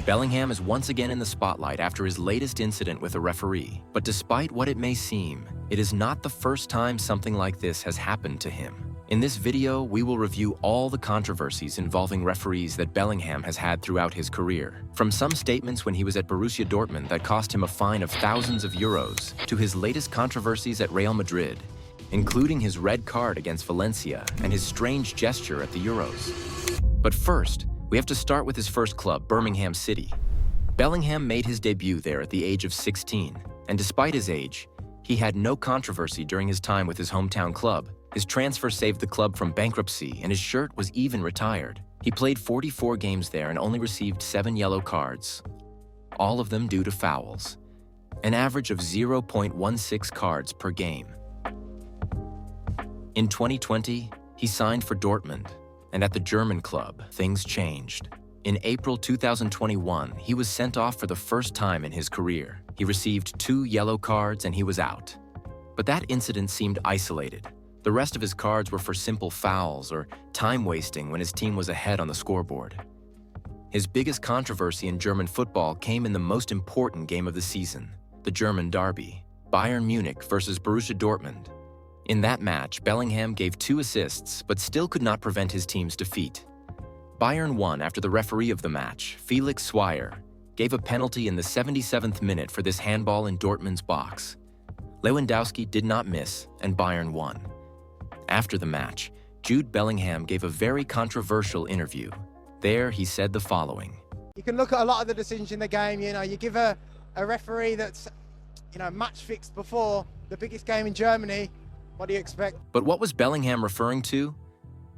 Bellingham is once again in the spotlight after his latest incident with a referee, but despite what it may seem, it is not the first time something like this has happened to him. In this video, we will review all the controversies involving referees that Bellingham has had throughout his career. From some statements when he was at Borussia Dortmund that cost him a fine of thousands of euros, to his latest controversies at Real Madrid, including his red card against Valencia and his strange gesture at the Euros. But first, we have to start with his first club, Birmingham City. Bellingham made his debut there at the age of 16, and despite his age, he had no controversy during his time with his hometown club. His transfer saved the club from bankruptcy, and his shirt was even retired. He played 44 games there and only received 7 yellow cards, all of them due to fouls, an average of 0.16 cards per game. In 2020, he signed for Dortmund, and at the German club, things changed. In April 2021, he was sent off for the first time in his career. He received 2 yellow cards and he was out. But that incident seemed isolated. The rest of his cards were for simple fouls or time wasting when his team was ahead on the scoreboard. His biggest controversy in German football came in the most important game of the season, the German derby, Bayern Munich versus Borussia Dortmund. In that match, Bellingham gave 2 assists but still could not prevent his team's defeat. Bayern won after the referee of the match, Felix Zweier, gave a penalty in the 77th minute for this handball in Dortmund's box. Lewandowski did not miss, and Bayern won. After the match, Jude Bellingham gave a very controversial interview. There, he said the following. You can look at a lot of the decisions in the game. You give a referee that's match fixed before the biggest game in Germany. What do you expect? But what was Bellingham referring to?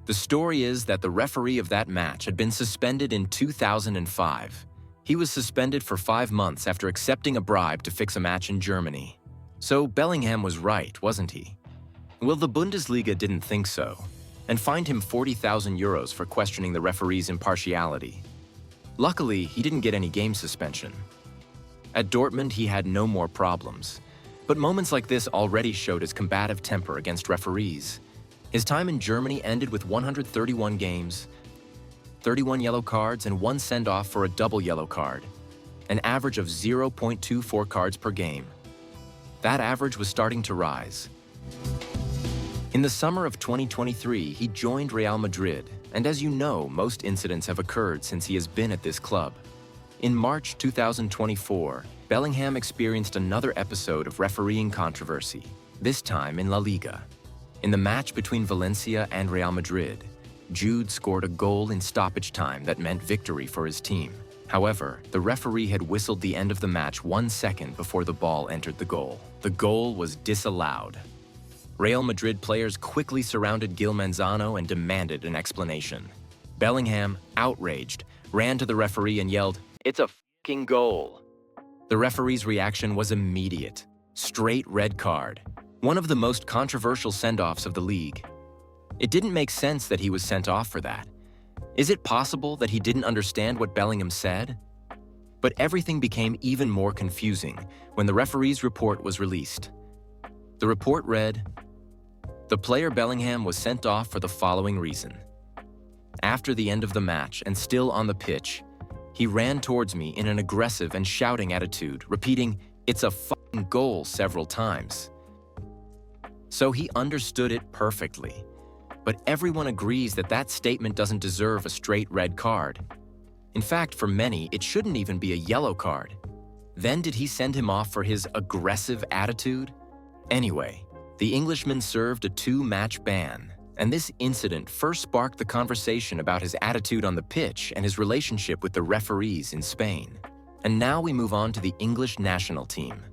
The story is that the referee of that match had been suspended in 2005. He was suspended for 5 months after accepting a bribe to fix a match in Germany. So Bellingham was right, wasn't he? Well, the Bundesliga didn't think so, and fined him 40,000 euros for questioning the referee's impartiality. Luckily, he didn't get any game suspension. At Dortmund, he had no more problems. But moments like this already showed his combative temper against referees. His time in Germany ended with 131 games, 31 yellow cards, and 1 send-off for a double yellow card, an average of 0.24 cards per game. That average was starting to rise. In the summer of 2023, he joined Real Madrid, and as you know, most incidents have occurred since he has been at this club. In March 2024, Bellingham experienced another episode of refereeing controversy, this time in La Liga. In the match between Valencia and Real Madrid, Jude scored a goal in stoppage time that meant victory for his team. However, the referee had whistled the end of the match 1 second before the ball entered the goal. The goal was disallowed. Real Madrid players quickly surrounded Gil Manzano and demanded an explanation. Bellingham, outraged, ran to the referee and yelled, "It's a f***ing goal." The referee's reaction was immediate. Straight red card. One of the most controversial send-offs of the league. It didn't make sense that he was sent off for that. Is it possible that he didn't understand what Bellingham said? But everything became even more confusing when the referee's report was released. The report read, "The player Bellingham was sent off for the following reason. After the end of the match and still on the pitch, he ran towards me in an aggressive and shouting attitude, repeating, 'It's a f***ing goal' several times." So he understood it perfectly. But everyone agrees that that statement doesn't deserve a straight red card. In fact, for many, it shouldn't even be a yellow card. Then did he send him off for his aggressive attitude? Anyway, the Englishman served a 2-match ban, and this incident first sparked the conversation about his attitude on the pitch and his relationship with the referees in Spain. And now we move on to the English national team.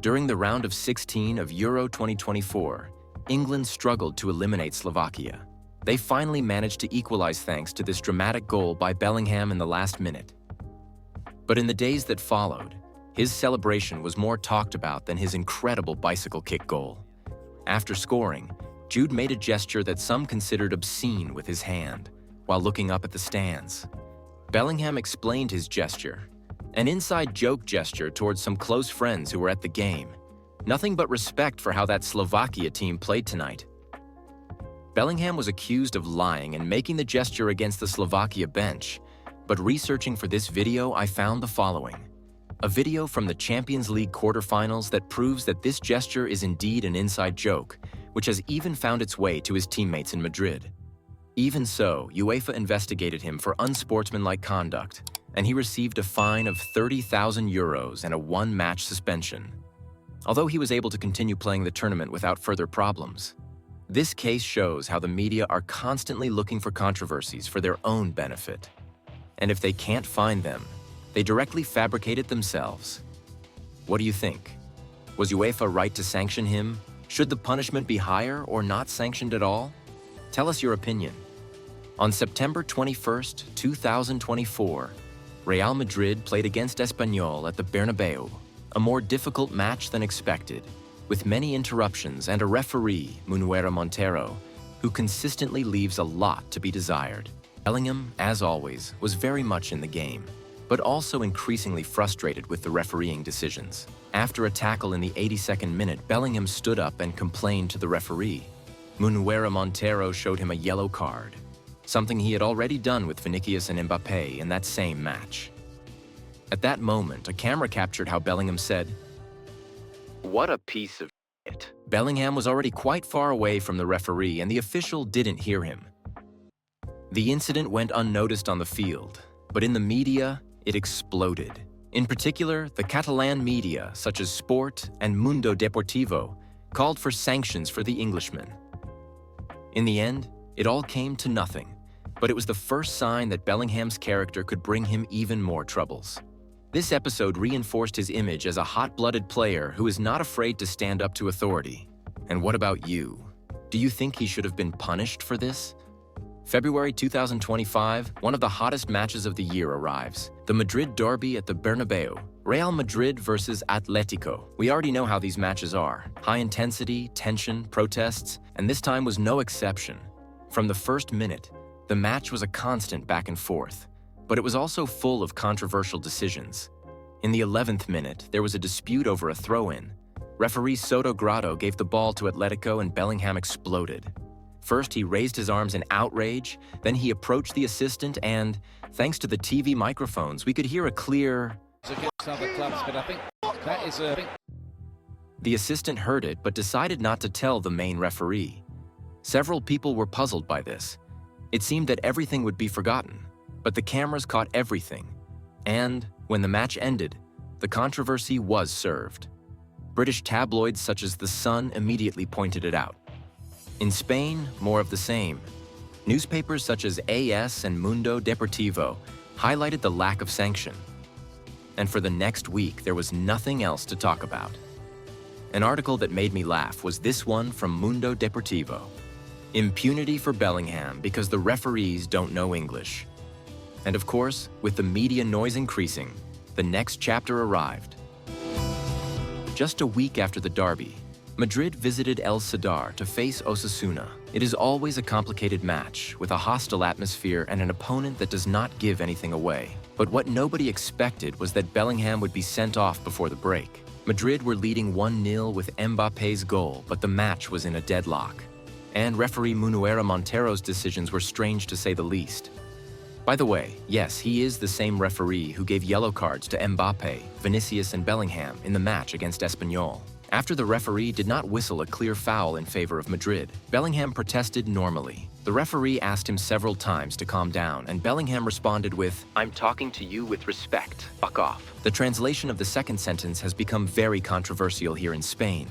During the round of 16 of Euro 2024, England struggled to eliminate Slovakia. They finally managed to equalize thanks to this dramatic goal by Bellingham in the last minute. But in the days that followed, his celebration was more talked about than his incredible bicycle kick goal. After scoring, Jude made a gesture that some considered obscene with his hand, while looking up at the stands. Bellingham explained his gesture, an inside joke gesture towards some close friends who were at the game. Nothing but respect for how that Slovakia team played tonight. Bellingham was accused of lying and making the gesture against the Slovakia bench, But researching for this video, I found the following. A video from the Champions League quarterfinals that proves that this gesture is indeed an inside joke, which has even found its way to his teammates in Madrid. Even so, UEFA investigated him for unsportsmanlike conduct, and he received a fine of €30,000 and a one-match suspension, although he was able to continue playing the tournament without further problems. This case shows how the media are constantly looking for controversies for their own benefit. And if they can't find them, they directly fabricate it themselves. What do you think? Was UEFA right to sanction him? Should the punishment be higher or not sanctioned at all? Tell us your opinion. On September 21st, 2024, Real Madrid played against Espanyol at the Bernabeu, a more difficult match than expected, with many interruptions and a referee, Munuera Montero, who consistently leaves a lot to be desired. Bellingham, as always, was very much in the game, but also increasingly frustrated with the refereeing decisions. After a tackle in the 82nd minute, Bellingham stood up and complained to the referee. Munuera Montero showed him a yellow card, something he had already done with Vinicius and Mbappé in that same match. At that moment, a camera captured how Bellingham said, "What a piece of shit." Bellingham was already quite far away from the referee, and the official didn't hear him. The incident went unnoticed on the field, but in the media, it exploded. In particular, the Catalan media, such as Sport and Mundo Deportivo, called for sanctions for the Englishman. In the end, it all came to nothing, but it was the first sign that Bellingham's character could bring him even more troubles. This episode reinforced his image as a hot-blooded player who is not afraid to stand up to authority. And what about you? Do you think he should have been punished for this? February 2025, one of the hottest matches of the year arrives. The Madrid derby at the Bernabeu. Real Madrid versus Atlético. We already know how these matches are. High intensity, tension, protests, and this time was no exception. From the first minute, the match was a constant back and forth, but it was also full of controversial decisions. In the 11th minute, there was a dispute over a throw-in. Referee Soto Grado gave the ball to Atlético and Bellingham exploded. First, he raised his arms in outrage, then he approached the assistant and, thanks to the TV microphones, we could hear a clear Other clubs, but I think that is a... The assistant heard it but decided not to tell the main referee. Several people were puzzled by this. It seemed that everything would be forgotten, but the cameras caught everything. And, when the match ended, the controversy was served. British tabloids such as The Sun immediately pointed it out. In Spain, more of the same. Newspapers such as AS and Mundo Deportivo highlighted the lack of sanction. And for the next week, there was nothing else to talk about. An article that made me laugh was this one from Mundo Deportivo. Impunity for Bellingham because the referees don't know English. And of course, with the media noise increasing, the next chapter arrived. Just a week after the derby, Madrid visited El Sadar to face Osasuna. It is always a complicated match, with a hostile atmosphere and an opponent that does not give anything away. But what nobody expected was that Bellingham would be sent off before the break. Madrid were leading 1-0 with Mbappé's goal, but the match was in a deadlock. And referee Munuera Montero's decisions were strange to say the least. By the way, yes, he is the same referee who gave yellow cards to Mbappé, Vinicius and Bellingham in the match against Espanyol. After the referee did not whistle a clear foul in favor of Madrid, Bellingham protested normally. The referee asked him several times to calm down, and Bellingham responded with, "I'm talking to you with respect, fuck off." The translation of the second sentence has become very controversial here in Spain.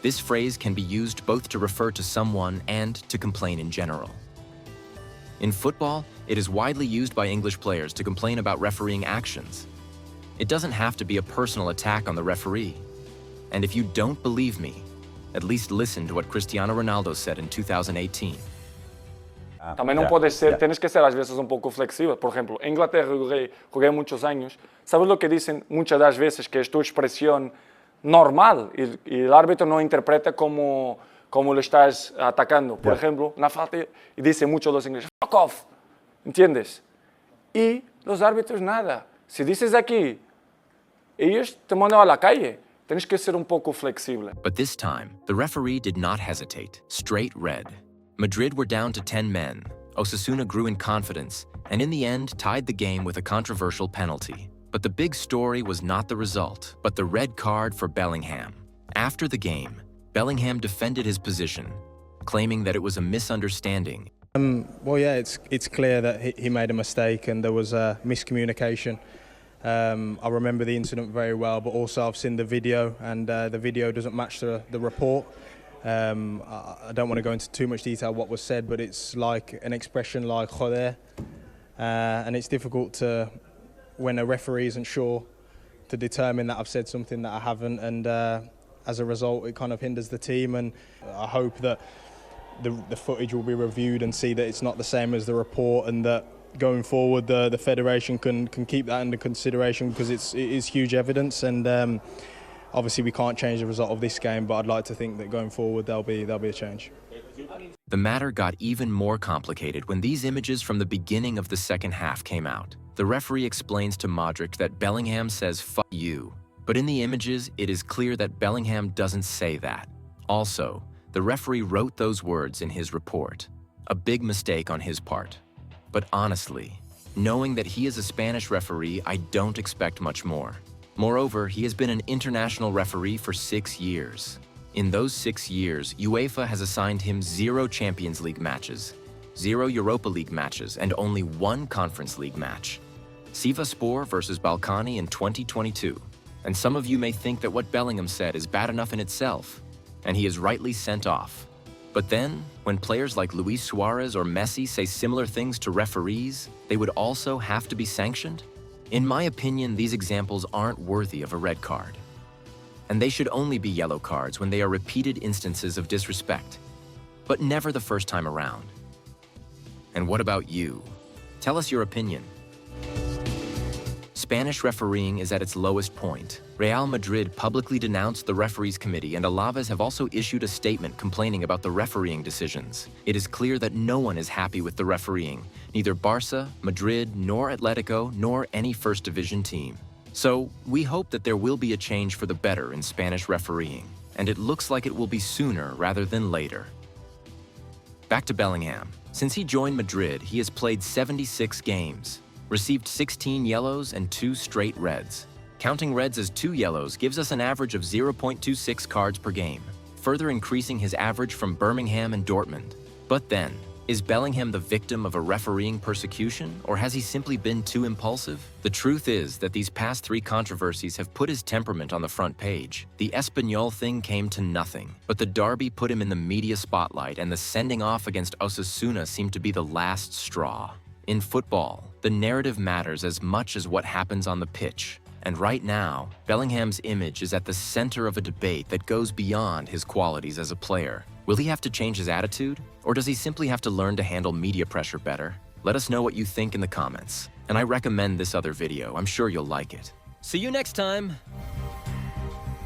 This phrase can be used both to refer to someone and to complain in general. In football, it is widely used by English players to complain about refereeing actions. It doesn't have to be a personal attack on the referee. And if you don't believe me, at least listen to what Cristiano Ronaldo said in 2018. Também não pode ser, tienes que ser às vezes um pouco flexível. Por ejemplo, en Inglaterra jugué muchos años. ¿Sabes lo que dicen muchas das veces? Que es tu expresión normal y el árbitro no interpreta como lo estás atacando. Por ejemplo, na falta, y dicen muchos los ingleses, fuck off, ¿entiendes? Y los árbitros nada. Si dices aquí, ellos te mandan a la calle. Tienes que ser un poco flexible. But this time, the referee did not hesitate. Straight red. Madrid were down to 10 men. Osasuna grew in confidence and in the end tied the game with a controversial penalty. But the big story was not the result, but the red card for Bellingham. After the game, Bellingham defended his position, claiming that it was a misunderstanding. Well, yeah, it's clear that he made a mistake and there was a miscommunication. I remember the incident very well, but also I've seen the video, and the video doesn't match the report. I don't want to go into too much detail what was said, but it's like an expression like joder, and it's difficult to, when a referee isn't sure, to determine that I've said something that I haven't, and as a result it kind of hinders the team. And I hope that the footage will be reviewed and see that it's not the same as the report, and that going forward the federation can keep that under consideration, because it is huge evidence. And obviously we can't change the result of this game, but I'd like to think that going forward there'll be a change. The matter got even more complicated when these images from the beginning of the second half came out. The referee explains to Modric that Bellingham says "fuck you," but in the images it is clear that Bellingham doesn't say that. Also, the referee wrote those words in his report. A big mistake on his part. But honestly, knowing that he is a Spanish referee, I don't expect much more. Moreover, he has been an international referee for 6 years. In those 6 years, UEFA has assigned him 0 Champions League matches, 0 Europa League matches, and only 1 Conference League match. Sivasspor versus Balkani in 2022. And some of you may think that what Bellingham said is bad enough in itself, and he is rightly sent off. But then, when players like Luis Suarez or Messi say similar things to referees, they would also have to be sanctioned? In my opinion, these examples aren't worthy of a red card. And they should only be yellow cards when they are repeated instances of disrespect, but never the first time around. And what about you? Tell us your opinion. Spanish refereeing is at its lowest point. Real Madrid publicly denounced the referees committee, and Alaves have also issued a statement complaining about the refereeing decisions. It is clear that no one is happy with the refereeing, neither Barca, Madrid, nor Atlético, nor any first division team. So, we hope that there will be a change for the better in Spanish refereeing, and it looks like it will be sooner rather than later. Back to Bellingham. Since he joined Madrid, he has played 76 games, received 16 yellows and 2 straight reds. Counting reds as 2 yellows gives us an average of 0.26 cards per game, further increasing his average from Birmingham and Dortmund. But then, is Bellingham the victim of a refereeing persecution, or has he simply been too impulsive? The truth is that these past 3 controversies have put his temperament on the front page. The Espanyol thing came to nothing, but the derby put him in the media spotlight, and the sending off against Osasuna seemed to be the last straw. In football, the narrative matters as much as what happens on the pitch. And right now, Bellingham's image is at the center of a debate that goes beyond his qualities as a player. Will he have to change his attitude? Or does he simply have to learn to handle media pressure better? Let us know what you think in the comments. And I recommend this other video. I'm sure you'll like it. See you next time!